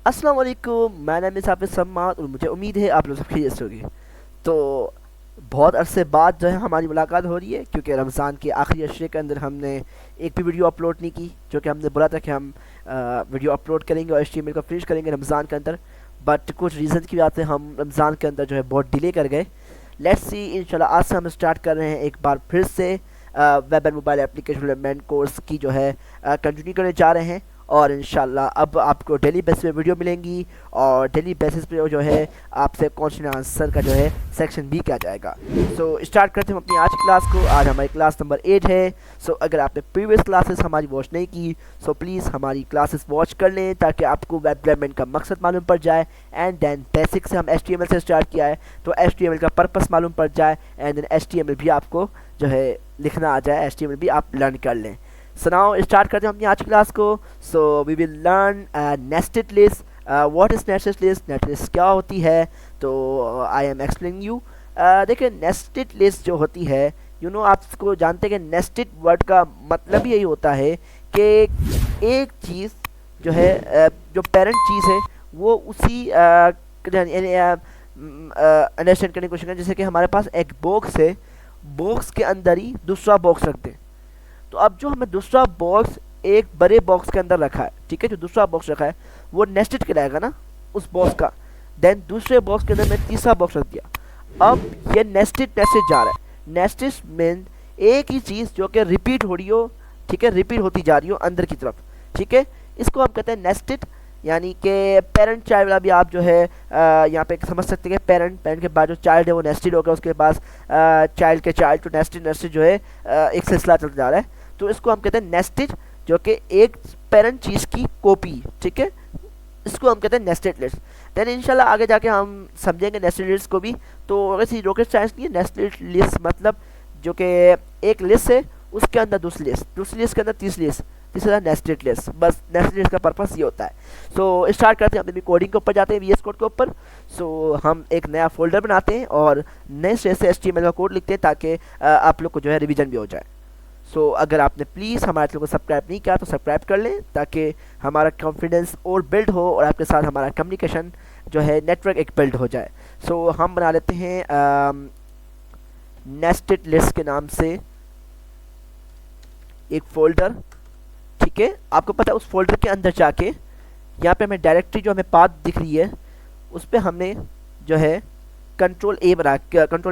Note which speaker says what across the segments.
Speaker 1: अस्सलाम वालेकुम, मैं नाम है हाफिज़ सम्माद और मुझे उम्मीद है आप लोग सब खैरियत से होंगे। तो बहुत अरसे बाद जो है हमारी मुलाकात हो रही है, क्योंकि रमज़ान के आखिरी अशरे के अंदर हमने एक भी वीडियो अपलोड नहीं की, जो कि हमने बोला था कि हम वीडियो अपलोड करेंगे और एचटीएमएल को फिनिश करेंगे रमज़ान के अंदर। बट कुछ रीज़न की वजह से हम रमज़ान के अंदर जो है बहुत डिले कर गए। लेट्स सी, इंशाल्लाह आज से हम स्टार्ट कर रहे हैं एक बार फिर से web and mobile application development course की जो है कंटिन्यू करने जा रहे हैं। और इंशाल्लाह अब आपको डेली बेसिस पे वीडियो मिलेंगी और डेली बेसिस पे जो है आपसे क्वेश्चन आंसर का जो है सेक्शन भी किया जाएगा। सो स्टार्ट करते हैं अपनी आज की क्लास को। आज हमारी क्लास नंबर 8 है। सो अगर आपने प्रीवियस क्लासेस हमारी वॉच नहीं की, सो प्लीज़ हमारी क्लासेस वॉच कर लें ताकि आपको वेब डेवलपमेंट का मकसद मालूम पड़ जाए। एंड देन बेसिक से हम HTML से स्टार्ट किया है तो HTML का पर्पस मालूम पड़ जाए। एंड देन HTML भी आपको जो है लिखना आ जाए, HTML भी आप लर्न कर लें। सो नाउ स्टार्ट करते हैं अपनी आज की क्लास को। So we will learn nested list. What is nested list? Nested list क्या होती है? तो आई एम एक्सप्लेनिंग यू। देखिए, नेस्टेड लिस्ट जो होती है, आप इसको जानते हैं कि नेस्टेड वर्ड का मतलब यही होता है कि एक चीज़ जो है जो पेरेंट चीज़ है वो उसी अंडरस्टैंड करने की कोशिश करें। जैसे कि हमारे पास एक बॉक्स है, बॉक्स के अंदर ही दूसरा बॉक्स रखते हैं। तो अब जो हमें दूसरा बॉक्स एक बड़े बॉक्स के अंदर रखा है, ठीक है, जो दूसरा बॉक्स रखा है वो नेस्टेड कहलाएगा ना उस बॉक्स का। देन दूसरे बॉक्स के अंदर मैं तीसरा बॉक्स रख दिया। अब ये नेस्टेड नेस्टेड जा रहा है। नेस्टेड मीन एक ही चीज़ जो कि रिपीट हो रही हो, ठीक है, रिपीट होती जा रही हो अंदर की तरफ, ठीक है। इसको हम कहते हैं नेस्टेड। यानी कि पेरेंट चाइल्ड वाला भी आप जो है यहाँ पे समझ सकते हैं कि पेरेंट के बाद जो चाइल्ड है वो नेस्टेड होगा, उसके पास चाइल्ड के चाइल्ड टू नेस्टेड नेस्टेड जो है एक सिलसिला चलता जा रहा है। तो इसको हम कहते हैं नेस्टेड, जो कि एक पेरेंट चीज़ की कॉपी, ठीक है। इसको हम कहते हैं नेस्टेड लिस्ट। देन इंशाल्लाह आगे जाके हम समझेंगे नेस्टेड लिस्ट को भी। तो वैसे रॉकेट साइंस नहीं है। नेस्टेड लिस्ट मतलब जो कि एक लिस्ट है उसके अंदर दूसरी लिस्ट के अंदर तीसरी लिस्ट, तीसरा नेस्टेड लिस्ट। बस नेस्टेड लिस्ट का पर्पस ये होता है। सो स्टार्ट करते हैं, अपनी कोडिंग के ऊपर जाते हैं, VS कोड के ऊपर। सो हम एक नया फोल्डर बनाते हैं और नए से HTML का कोड लिखते हैं ताकि आप लोग को जो है रिवीजन भी हो जाए। सो अगर आपने प्लीज़ हमारे चैनल को सब्सक्राइब नहीं किया तो सब्सक्राइब कर लें ताकि हमारा कॉन्फिडेंस और बिल्ड हो और आपके साथ हमारा कम्युनिकेशन जो है नेटवर्क एक बिल्ड हो जाए। सो हम बना लेते हैं नेस्टेड लिस्ट के नाम से एक फ़ोल्डर, ठीक है। आपको पता है उस फोल्डर के अंदर जाके यहाँ पे हमें डायरेक्टरी जो हमें पाथ दिख रही है उस पर हमने जो है कंट्रोल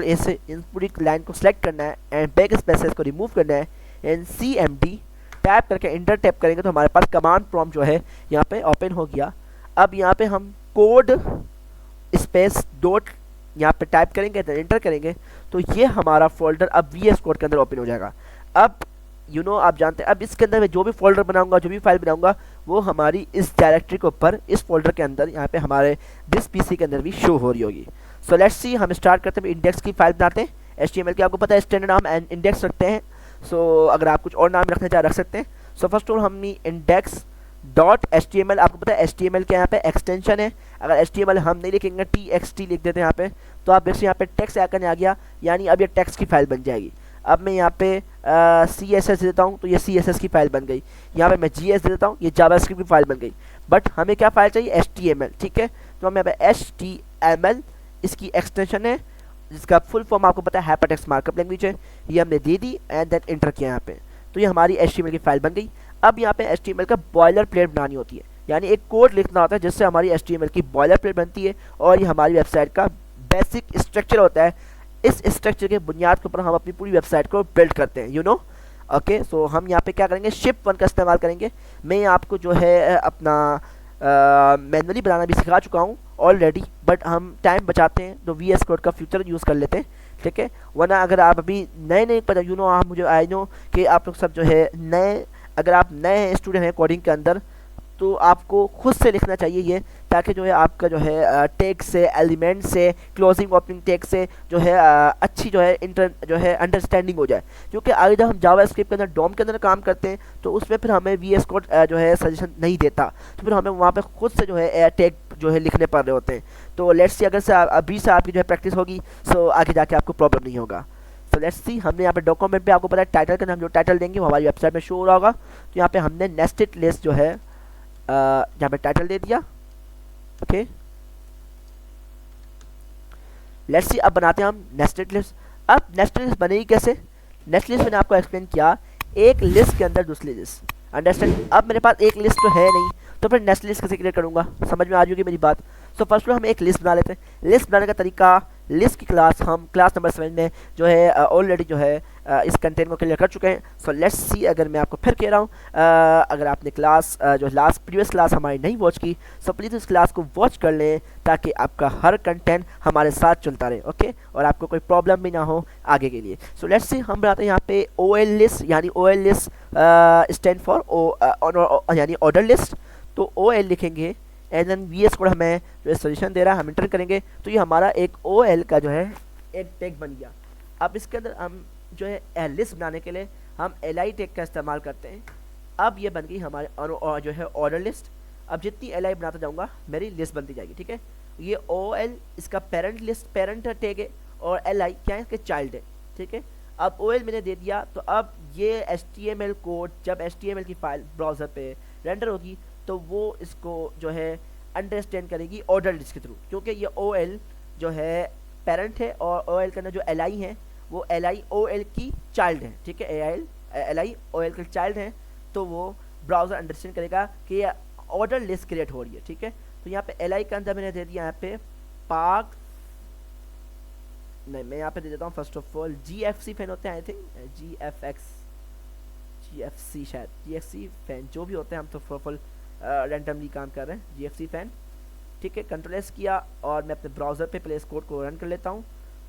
Speaker 1: ए से इन पूरी लाइन को सिलेक्ट करना है एंड बैक स्पेसेस को रिमूव करना है एंड CMD टैप करके इंटर टैप करेंगे तो हमारे पास कमांड प्रॉम्प्ट जो है यहाँ पे ओपन हो गया। अब यहाँ पे हम कोड स्पेस डॉट यहाँ पे टाइप करेंगे तो इंटर करेंगे तो ये हमारा फोल्डर अब VS कोड के अंदर ओपन हो जाएगा। अब आप जानते हैं अब इसके अंदर मैं जो भी फोल्डर बनाऊंगा, जो भी फाइल बनाऊंगा वो हमारी इस डायरेक्टरी के ऊपर इस फोल्डर के अंदर यहाँ पे हमारे दिस PC के अंदर भी शो हो रही होगी। सो लेट्स सी, हम स्टार्ट करते हैं, इंडेक्स की फाइल बनाते हैं। HTML की आपको पता है स्टैंडर्ड नाम एंड इंडेक्स रखते हैं। सो अगर आप कुछ और नाम रखना चाहे रख सकते हैं। सो फर्स्ट ऑफ ऑल हम इंडेक्स डॉट HTML, आपको पता है HTML के यहाँ पे एक्सटेंशन है। अगर HTML हम नहीं लिखेंगे TXT लिख देते हैं यहाँ पे तो आप देखिए यहाँ पे टेक्स्ट आइकन आ गया, यानी अब ये टेक्स्ट की फाइल बन जाएगी। अब मैं यहाँ पे CSS देता हूँ तो ये CSS की फाइल बन गई। यहाँ पे मैं GS दे देता हूँ, ये जावास्क्रिप्ट की फाइल बन गई। बट हमें क्या फाइल चाहिए? HTML, ठीक है। तो हम यहाँ पे HTML इसकी एक्सटेंशन है जिसका फुल फॉर्म आपको पता है हाइपरटेक्स्ट मार्कअप लैंग्वेज है, ये हमने दे दी एंड देन इंटर किया यहाँ पे तो ये हमारी HTML की फाइल बन गई। अब यहाँ पे HTML का बॉयलर प्लेट बनानी होती है, यानी एक कोड लिखना होता है जिससे हमारी HTML की बॉयलर प्लेट बनती है और ये हमारी वेबसाइट का बेसिक स्ट्रक्चर होता है। इस स्ट्रक्चर के बुनियाद के ऊपर हम अपनी पूरी वेबसाइट को बिल्ड करते हैं, ओके। सो हम यहाँ पे क्या करेंगे, शिप1 का इस्तेमाल करेंगे। मैं आपको जो है अपना मैनुअली बनाना भी सिखा चुका हूँ ऑलरेडी, बट हम टाइम बचाते हैं तो VS कोड का फ्यूचर यूज़ कर लेते हैं, ठीक है। वरना अगर आप अभी नए पता आप मुझे आई नो कि आप लोग सब जो है नए, अगर आप नए स्टूडेंट हैं कोडिंग के अंदर तो आपको खुद से लिखना चाहिए ये, ताकि जो है आपका जो है टैग से, एलिमेंट से, क्लोजिंग ओपनिंग टैग से जो है अच्छी जो है अंडरस्टैंडिंग हो जाए। क्योंकि आगे जब हम जावास्क्रिप्ट के अंदर डॉम के अंदर काम करते हैं तो उसमें फिर हमें VS कोड जो है सजेशन नहीं देता, तो फिर हमें वहाँ पे खुद से जो है टैग जो है लिखने पड़ रहे होते हैं। तो लेट्स सी, अगर से अभी से आपकी जो है प्रैक्टिस होगी सो आगे जाके आपको प्रॉब्लम नहीं होगा। सो लेट्स सी, हमने यहाँ पे डॉक्यूमेंट पे आपको पता है टाइटल का हम जो टाइटल देंगे वो हमारी वेबसाइट में शो हो रहा होगा। तो यहाँ पे हमने नेस्टेड लिस्ट जो है यहाँ पे टाइटल दे दिया ओके, लेट्स सी अब बनाते हैं हम नेस्टेड लिस्ट। अब नेस्टेड लिस्ट बनेगी कैसे? नेक्स्ट लिस्ट मैंने आपको एक्सप्लेन किया, एक लिस्ट के अंदर दूसरी लिस्ट, अंडरस्टैंड। अब मेरे पास एक लिस्ट तो है नहीं, तो फिर नेक्स्ट लिस्ट कैसे क्रिएट करूंगा? समझ में आ जाएगी मेरी बात। सो फर्स्ट हम एक लिस्ट बना लेते हैं। लिस्ट बनाने का तरीका, लिस्ट की क्लास हम क्लास नंबर 7 में जो है ऑलरेडी जो है इस कंटेंट को क्लियर कर चुके हैं। सो लेट्स सी, अगर मैं आपको फिर कह रहा हूँ, अगर आपने क्लास जो लास्ट प्रीवियस क्लास हमारी नहीं वॉच की, सो प्लीज़ इस क्लास को वॉच कर लें ताकि आपका हर कंटेंट हमारे साथ चलता रहे, ओके, और आपको कोई प्रॉब्लम भी ना हो आगे के लिए। सो लेट्स सी, हम बनाते हैं यहाँ पे ओ एल लिस्ट, यानी O L list stand for यानी ऑर्डर लिस्ट। तो ओ एल लिखेंगे and then V S code हमें जो है सोल्यूशन दे रहा है, हम इंटर करेंगे तो ये हमारा एक ओ एल का जो है एक टैग बन गया। अब इसके अंदर हम जो है लिस्ट बनाने के लिए हम एल आई टैग का इस्तेमाल करते हैं। अब ये बन गई हमारे जो है ऑर्डर लिस्ट। अब जितनी एल आई बनाता जाऊँगा मेरी लिस्ट बनती जाएगी, ठीक है। ये ओ एल इसका पेरेंट लिस्ट, पेरेंट टैग है, और एल आई क्या है, इसके चाइल्ड है, ठीक है। अब ओ एल मैंने दे दिया, तो अब ये H T M L code जब एच टी एम एल की फाइल ब्राउज़र पे रेंडर होगी तो वो इसको जो है अंडरस्टैंड करेगी ऑर्डर लिस्ट के थ्रू, क्योंकि ये ओ एल जो है पेरेंट है और ओ एल के अंदर जो एल आई है वो एल आई ओ एल की चाइल्ड है, ठीक है। एल आई ओ एल के चाइल्ड है, तो वो ब्राउज़र अंडरस्टैंड करेगा कि ये ऑर्डर लिस्ट क्रिएट हो रही है, ठीक है। तो यहाँ पे एल आई के अंदर मैंने दे दिया यहाँ पे पार्क, नहीं मैं यहाँ पे दे देता हूँ first of all G F C fan होते हैं, I think G F X, G F C शायद, जी एफ सी फैन जो भी होते हैं, हम तो फुल रैंडमली काम कर रहे हैं, जी एफ सी फैन, ठीक है। कंट्रोल एस किया और मैं अपने ब्राउज़र पे प्लेस कोड को रन कर लेता हूँ।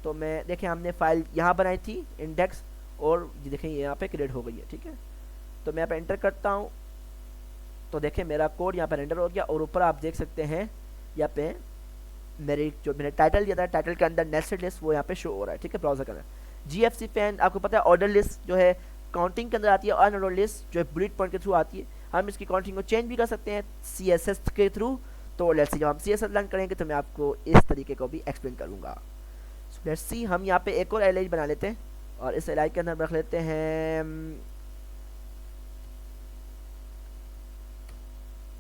Speaker 1: तो मैं देखें हमने फाइल यहाँ बनाई थी इंडेक्स, और ये देखें ये यहाँ पे क्रिएट हो गई है, ठीक है। तो मैं यहाँ पे एंटर करता हूँ तो देखें मेरा कोड यहाँ पे रेंडर हो गया, और ऊपर आप देख सकते हैं यहाँ पे मेरे जो मैंने टाइटल दिया था, टाइटल के अंदर नेस्टेड लिस्ट वो यहाँ पे शो हो रहा है, ठीक है, ब्राउज़र के अंदर। जी एफ सी फैन आपको पता है ऑर्डर लिस्ट जो है काउंटिंग के अंदर आती है, और अनऑर्डर लिस्ट जो है बुलेट पॉइंट के थ्रू आती है। हम इसकी काउंटिंग को चेंज भी कर सकते हैं सी एस एस के थ्रू। तो लेट्स सी, जब हम सी एस एस लर्न करेंगे तो मैं आपको इस तरीके को भी एक्सप्लेन करूँगा। लेट्स सी, हम यहाँ पे एक और एल आई बना लेते हैं, और इस एल आई के अंदर रख लेते हैं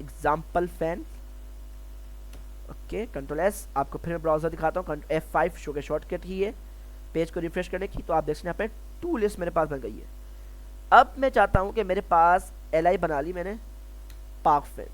Speaker 1: example fan, okay. Control S, आपको फिर ब्राउज़र दिखाता हूँ, F5 शो के शॉर्टकट ही है पेज को रिफ्रेश करने की। तो आप देख सकते हैं यहाँ पे टू लिस्ट मेरे पास बन गई है। अब मैं चाहता हूँ कि मेरे पास एल आई बना ली मैंने पार्क फैन।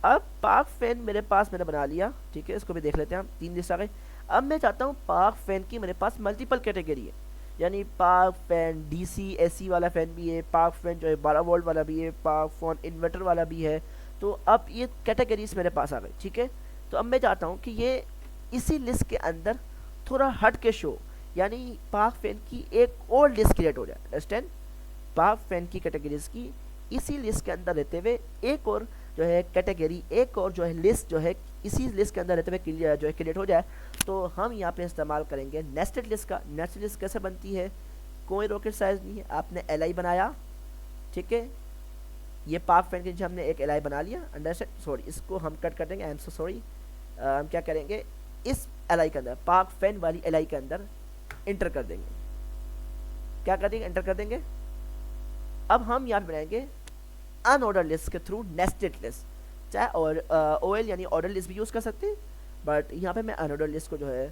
Speaker 1: अब पार्क फैन मेरे पास मैंने बना लिया, ठीक है, इसको भी देख लेते हैं हम, 3 लिस्ट आ गई। अब मैं चाहता हूँ पार्क फैन की मेरे पास मल्टीपल कैटेगरी है, यानी पार्क फैन डीसी एसी वाला फ़ैन भी है, पार्क फैन जो है 12 वोल्ट वाला भी है, पार्क फैन इन्वर्टर वाला भी है। तो अब ये कैटेगरीज मेरे पास आ गई, ठीक है। तो अब मैं चाहता हूँ कि ये इसी लिस्ट के अंदर थोड़ा हट के शो, यानी पार्क फैन की एक और लिस्ट क्रिएट हो जाए, अंडरस्टैंड। पार्क फैन की कैटेगरीज की इसी लिस्ट के अंदर रहते हुए एक और जो है कैटेगरी, एक और जो है लिस्ट जो है इसी लिस्ट के अंदर रहते हुए जो है क्रिएट हो जाए। तो हम यहाँ पे इस्तेमाल करेंगे नेस्टेड लिस्ट का। नेस्टेड लिस्ट कैसे बनती है, कोई रॉकेट साइज नहीं है, आपने एल आई बनाया, ठीक है। ये पार्क फैन के नीचे हमने एक एल आई बना लिया, अंडरस्टैंड। सॉरी, इसको हम कट कर देंगे, आई एम सो सॉरी। हम क्या करेंगे, इस एल आई के अंदर पार्क फैन वाली एल आई के अंदर इंटर कर देंगे, क्या कर देंगे, एंटर कर देंगे। अब हम यहाँ पे बनाएंगे अनऑर्डर लिस्ट के थ्रू नेस्टेड लिस्ट, चाहे और ओ एल यानी ऑर्डर लिस्ट भी यूज़ कर सकते हैं, बट यहाँ पे मैं अनऑर्डर लिस्ट को जो है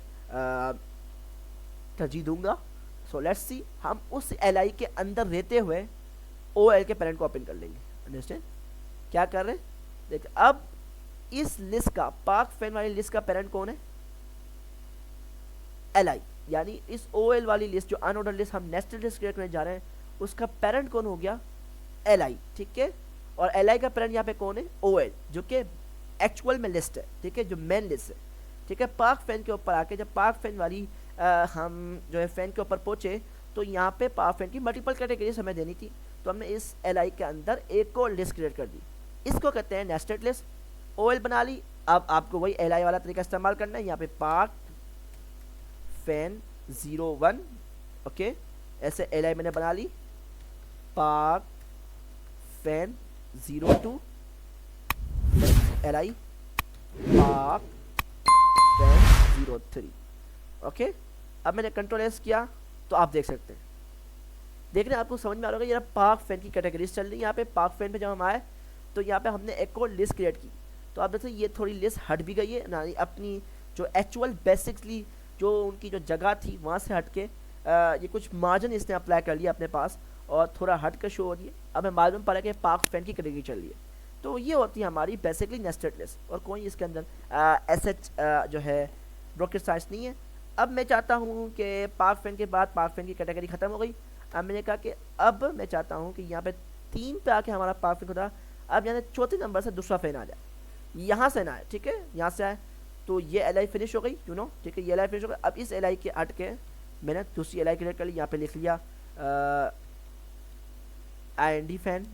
Speaker 1: तरजीह दूंगा। सो लेट्स सी, हम उस एल आई के अंदर रहते हुए ओ एल के पेरेंट को ओपन कर लेंगे, अंडरस्टैंड। क्या कर रहे हैं, देखिए अब इस लिस्ट का, पार्क फैन वाली लिस्ट का पेरेंट कौन है, एल आई, यानी इस ओ एल वाली लिस्ट जो अनऑर्डर लिस्ट हम नेस्टेड लिस्ट क्रिएट करने जा रहे हैं उसका पेरेंट कौन हो गया, एल आई, ठीक है। और एल आई का पेरेंट यहाँ पे कौन है, ओ एल, जो कि एक्चुअल में लिस्ट है, ठीक है, जो मेन लिस्ट है, ठीक है। पार्क फैन के ऊपर आके जब पार्क फैन वाली हम जो है फैन के ऊपर पहुंचे तो यहाँ पे पार्क फैन की मल्टीपल कैटेगरीज हमें देनी थी, तो हमने इस एल आई के अंदर एक और लिस्ट क्रिएट कर दी, इसको कहते हैं नेस्टेड लिस्ट। ओ एल बना ली, अब आपको वही एल आई वाला तरीका इस्तेमाल करना है। यहाँ पे पार्क फैन 01, ओके, ऐसे एल आई मैंने बना ली, park fan 02 L I, park fan 03, okay. अब मैंने कंट्रोल एस किया तो आप देख सकते हैं, देख रहे हैं, आपको समझ में आ रहा होगा, ये पार्क फैन की कैटेगरीज चल रही है। यहाँ पे पार्क फैन पे जब हम आए तो यहाँ पे हमने एक और लिस्ट क्रिएट की, तो आप देखते ये थोड़ी लिस्ट हट भी गई है ना, अपनी जो एक्चुअल बेसिकली जो उनकी जो जगह थी वहाँ से हट के ये कुछ मार्जिन इसने अप्लाई कर लिया अपने पास और थोड़ा हट कर शो हो रही है। अब हमें मालूम पड़ा कि पार्क फैन की कैटेगरी चल रही है। तो ये होती है हमारी बेसिकली नेस्टेड लिस्ट और कोई इसके अंदर एसएच जो है रॉकेट साइंस नहीं है। अब मैं चाहता हूँ कि पार्क फैन के बाद पार्क फैन की कैटेगरी ख़त्म हो गई। अब मैंने कहा कि अब मैं चाहता हूँ कि यहाँ पे 3 पे आके हमारा पार्क फैन खुदा अब यहाँ चौथे नंबर से दूसरा फैन आ जाए, यहाँ से ना आए, ठीक है, यहाँ से आए। तो ये एल आई फिनिश हो गई, यू नो, ठीक है, ये एल आई फिनिश हो गई। अब इस एल आई के हट के मैंने दूसरी एल आई क्रिएट कर ली, यहाँ पे लिख लिया IND फैन,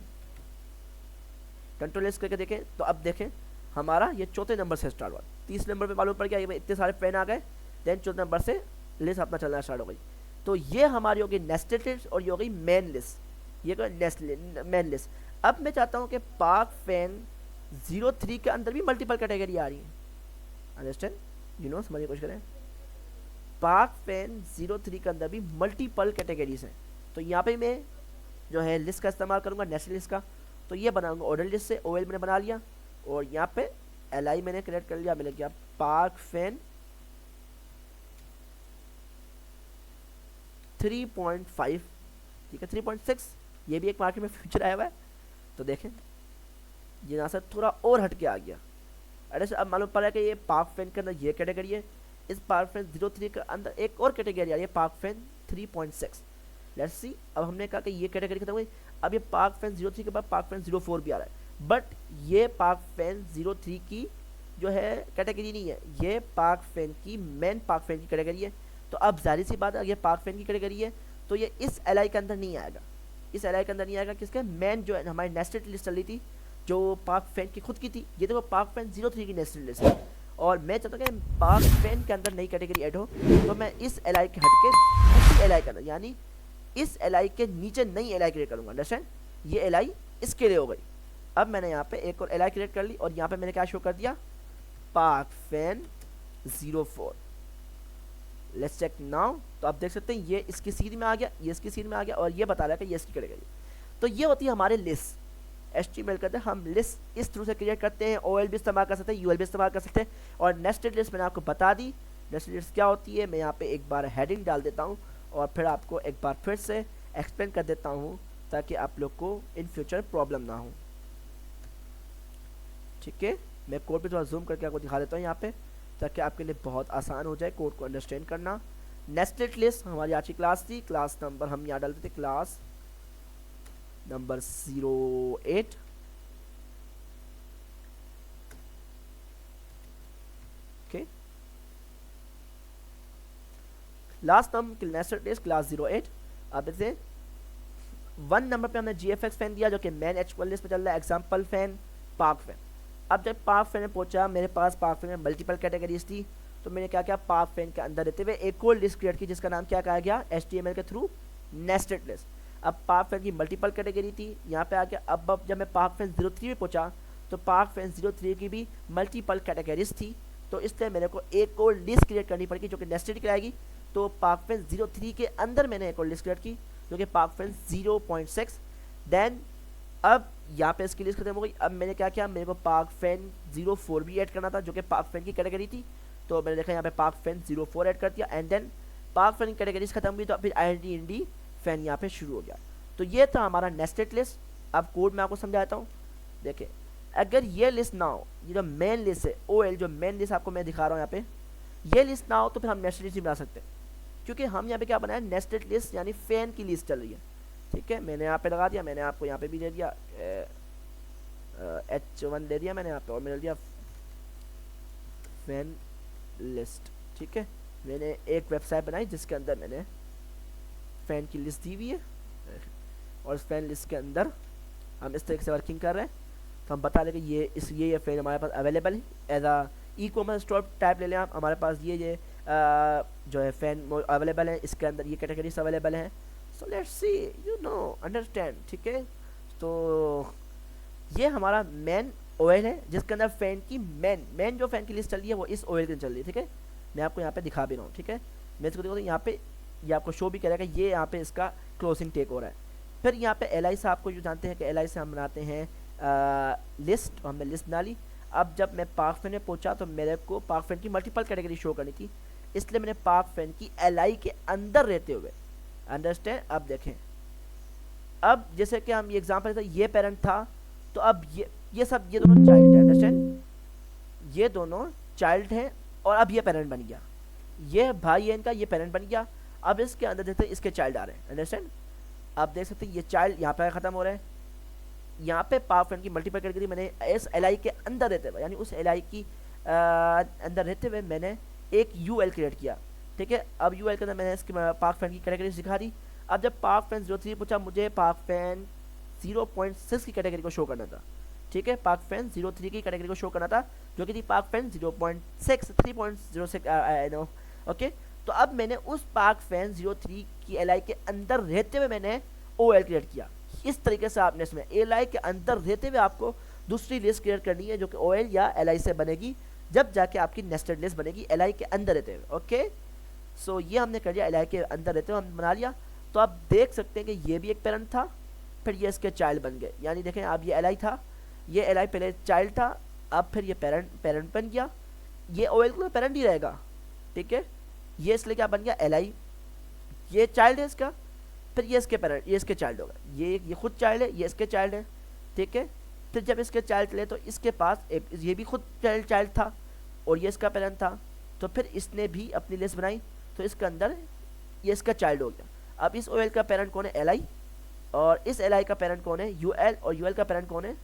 Speaker 1: कंट्रोल एस करके देखें तो अब देखें हमारा ये चौथे नंबर से स्टार्ट हुआ। 30 नंबर पे मालूम पड़ गया ये इतने सारे फैन आ गए, देन चौथे नंबर से लिस्ट अपना चलना स्टार्ट हो गई। तो ये हमारी होगी नेस्टेड लिस्ट और ये हो गई मेन लिस्ट, ये मेन लिस्ट। अब मैं चाहता हूँ कि पार्क फैन 03 के अंदर भी मल्टीपल कैटेगरी आ रही है, अंडरस्टैंड, यू नो, समझने की कोशिश करें। पार्क फैन 03 के अंदर भी मल्टीपल कैटेगरीज हैं। तो यहाँ पे मैं जो है लिस्ट का इस्तेमाल करूँगा, नेस्टेड लिस्ट का। तो ये बनाऊंगा ऑर्डर लिस्ट से, OL मैंने बना लिया और यहाँ पे LI मैंने क्रिएट कर लिया, मैंने किया पार्क फैन 3.5, ठीक है, 3.6, ये भी एक मार्केट में फ्यूचर आया हुआ है। तो देखें ये यहाँ से थोड़ा और हट के आ गया। अरे अब मालूम पड़ा है कि ये पार्क फैन के अंदर ये कैटेगरी है, इस पार्क फैन 03 के अंदर एक और कैटेगरी आ रही है पार्क फैन 3.6। लेट्स सी, अब हमने कहा कि ये कैटेगरी खत्म हुई, अब ये पार्क फैन 03 के बाद पार्क फैन 04 भी आ रहा है। बट ये पार्क फैन 03 की जो है कैटेगरी नहीं है, ये पार्क फैन की मेन पार्क फैन की कैटेगरी है। तो अब जाहिर सी बात है ये पार्क फैन की कैटेगरी है तो ये इस LI के अंदर नहीं आएगा, इस LI के अंदर नहीं आएगा। किसके मेन जो है हमारी नेस्टेड लिस्ट चल रही थी जो पार्क फैन की खुद की थी, ये देखो पार्क फैन 03 की नेस्टेड लिस्ट है। और मैं चाहता हूँ कि पार्क फैन के अंदर नई कैटेगरी ऐड हो, तो मैं इस LI के हट के उसी LI के अंदर यानी इस LI के नीचे नई LI क्रिएट करूँगा, अंडरस्टैंड। ये LI इसके लिए हो गई। अब मैंने यहाँ पे एक और LI क्रिएट कर ली और यहाँ पे मैंने क्या शो कर दिया, park fan 04। Let's check now. तो आप देख सकते हैं ये इसकी सीरीज में आ गया, ये इसकी सीरीज में आ गया और ये बता रहा है कि ये इसकी कैटेगरी। तो ये होती है हमारी लिस्ट। HTML कहते हैं हम लिस्ट इस थ्रू से क्रिएट करते हैं, OL भी इस्तेमाल कर सकते हैं, UL भी इस्तेमाल कर सकते हैं। और नेस्टेड लिस्ट मैंने आपको बता दी, नेस्टेड लिस्ट क्या होती है। मैं यहाँ पे एक बार हेडिंग डाल देता हूँ और फिर आपको एक बार फिर से एक्सप्लेन कर देता हूँ ताकि आप लोग को इन फ्यूचर प्रॉब्लम ना हो, ठीक है। मैं कोड पे थोड़ा जूम करके आपको दिखा देता हूँ यहाँ पे ताकि आपके लिए बहुत आसान हो जाए कोड को अंडरस्टैंड करना। नेस्टेड लिस्ट हमारी आज की क्लास थी, क्लास नंबर हम यहाँ डालते थे class number 08। Okay, last number nested list class 08। अब देखते 1 नंबर पे हमने GFX फैन दिया जो कि मेन HTML लिस्ट पे चल रहा है, एग्जाम्पल फैन, पार्क फैन। अब जब पार्क फैन में पहुंचा, मेरे पास पार्क फैन में मल्टीपल कैटेगरीज थी, तो मैंने क्या किया, पार्क फैन के अंदर रहते हुए एक और लिस्ट क्रिएट की जिसका नाम क्या कहा गया, HTML के थ्रू नेस्टेड लिस्ट। अब पार्क फैन की मल्टीपल कैटेगरी थी, यहाँ पे आ गया। अब जब मैं पार्क फैन 03 में पहुंचा तो पार्क फैन 03 की भी मल्टीपल कैटेगरीज थी, तो इसलिए मेरे को एक और लिस्ट क्रिएट करनी पड़ेगी जो कि नेस्टेड कहलाएगी। तो पार्क फैन 03 के अंदर मैंने एक और लिस्ट क्रिएट की जो कि पार्क फैन 0.6। देन अब यहाँ पे इसकी लिस्ट खत्म हो गई। अब मैंने क्या किया, मेरे को पार्क फैन 04 भी ऐड करना था जो कि पार्क फैन की कैटेगरी थी, तो मैंने देखा यहाँ पे पार्क फैन 04 ऐड कर दिया। एंड देन पार्क फैन की कैटेगरीज खत्म हुई तो फिर IND फैन यहाँ पे शुरू हो गया। तो ये था हमारा नेस्टेड लिस्ट। अब कोड मैं आपको समझाता हूँ। देखिए अगर ये लिस्ट ना हो, ये जो मेन लिस्ट है OL जो मेन लिस्ट आपको मैं दिखा रहा हूँ यहाँ पे, ये लिस्ट ना हो तो फिर हम नेस्टेड लिस्ट नहीं बना सकते, क्योंकि हम यहाँ पे क्या बनाया, नेस्टेड लिस्ट यानी फैन की लिस्ट चल रही है, ठीक है। मैंने यहाँ पे लगा दिया, मैंने आपको यहाँ पे भी दे दिया H1 दे दिया मैंने यहाँ पे, और मैंने दिया फैन लिस्ट, ठीक है। मैंने एक वेबसाइट बनाई जिसके अंदर मैंने फैन की लिस्ट दी हुई है और इस फैन लिस्ट के अंदर हम इस तरीके से वर्किंग कर रहे हैं। तो हम बता दें कि ये फैन हमारे पास अवेलेबल है एज आ ई-कॉमर्स स्टोर टाइप ले लें आप, हमारे पास ये जो है फैन अवेलेबल है, इसके अंदर ये कैटेगरीज अवेलेबल हैं। So let's see, you know, understand, ठीक है। तो ये हमारा मेन OL है जिसके अंदर फैन की मेन जो फैन की लिस्ट चल रही है वो इस OL के चल रही है, ठीक है। मैं आपको यहाँ पे दिखा भी रहा हूँ, ठीक है। मैं इसको देखो तो यहाँ पे ये आपको शो भी करेगा, ये यहाँ पे इसका क्लोजिंग टेक हो रहा है। फिर यहाँ पे LI से आपको जो जानते हैं कि LI से हम बनाते हैं लिस्ट, हमने लिस्ट बना ली। अब जब मैं पाक फैन में पहुंचा तो मेरे को पाक फैन की मल्टीपल कैटेगरी शो करनी थी, इसलिए मैंने पाक फैन की एल के अंदर रहते हुए, अंडरस्टैंड। अब देखें, अब जैसे कि हम ये एग्जांपल, ये पेरेंट था, तो अब ये सब, ये दोनों चाइल्ड है, अंडरस्टैंड, ये दोनों चाइल्ड हैं, और अब ये पेरेंट बन गया, ये भाई है इनका, ये पेरेंट बन गया। अब इसके अंदर देखते हैं इसके चाइल्ड आ रहे हैं, अंडरस्टैंड। आप देख सकते हैं ये चाइल्ड यहाँ पे खत्म हो रहा है, यहाँ पे पावर फ्रेंड की मल्टीपल कैटेगरी मैंने इस एल के अंदर रहते हुए, यानी उस एल की अंदर रहते हुए मैंने एक यूएल क्रिएट किया, ठीक है। अब यूएल के अंदर मैंने इसकी पाक फैन की कैटेगरी सिखा दी। अब जब पाक फैन 03 पूछा, मुझे पाक फैन 0.6 की कैटेगरी को शो करना था, ठीक है। पाक फैन 03 की कैटेगरी को शो करना था, जो कि थी पाक फैन 0.6 3.06 आई नो, ओके। तो अब मैंने उस पाक फैन 03 की एल के अंदर रहते हुए मैंने ओएल क्रिएट किया। इस तरीके से आपने इसमें एल के अंदर रहते हुए आपको दूसरी लिस्ट क्रिएट करनी है, जो कि ओएल या एल से बनेगी, जब जाके आपकी नेस्टेड लिस्ट बनेगी एल के अंदर रहते हुए, ओके। सो ये हमने कर लिया, एल के अंदर रहते हुए हम बना लिया। तो आप देख सकते हैं कि ये भी एक पेरेंट था, फिर ये इसके चाइल्ड बन गए, यानी देखें अब ये एल था, ये एल पहले चाइल्ड था, अब फिर ये पेरेंट बन गया, ये ओएल को पेरेंट ही रहेगा, ठीक है। ये इसलिए क्या बन गया, एल, ये चाइल्ड है इसका, फिर ये इसके पेरेंट, ये इसके चाइल्ड होगा, ये खुद चाइल्ड है, ये इसके चाइल्ड है, ठीक है। फिर जब इसके चाइल्ड ले तो इसके पास एक ये भी खुद चाइल्ड था, और ये इसका पेरेंट था, तो फिर इसने भी अपनी लिस्ट बनाई, तो इसके अंदर ये इसका चाइल्ड हो गया। अब इस ओएल का पेरेंट कौन है, एल, और इस एल का पेरेंट कौन है, यूएल, और यूएल का पेरेंट कौन है,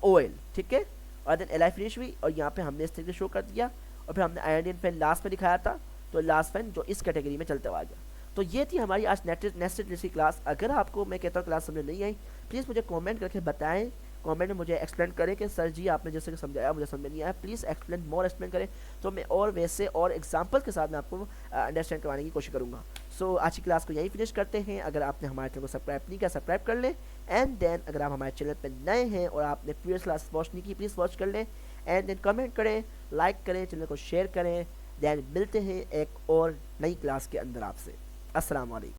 Speaker 1: ओएल, ठीक है। और देन एल फिनिश हुई, और यहाँ पे हमने इस तरीके से शो कर दिया, और फिर हमने आयोडीन फैन लास्ट में दिखाया था, तो लास्ट फैन जो इस कैटेगरी में चलते हुआ आ गया। तो ये थी हमारी आज नेस्टेड लिस्ट की क्लास। अगर आपको मैं कहता हूँ क्लास समझ नहीं आई, प्लीज़ मुझे कमेंट करके बताएं, कमेंट में मुझे एक्सप्लेन करें कि सर जी आपने जैसे कि समझाया मुझे समझ नहीं आया, प्लीज़ एक्सप्लेन मोर एक्सप्लेन करें, तो मैं और वैसे और एग्जाम्पल के साथ मैं आपको अंडरस्टैंड करवाने की कोशिश करूँगा। सो आज की क्लास को यहीं फिनिश करते हैं। अगर आपने हमारे चैनल को सब्सक्राइब नहीं किया, सब्सक्राइब कर लें, एंड देन अगर आप हमारे चैनल पर नए हैं और आपने प्रीवियस क्लास वॉच नहीं की, प्लीज़ वॉच कर लें, एंड देन कमेंट करें, लाइक करें, चैनल को शेयर करें। देन मिलते हैं एक और नई क्लास के अंदर आपसे। अस्सलाम वालेकुम।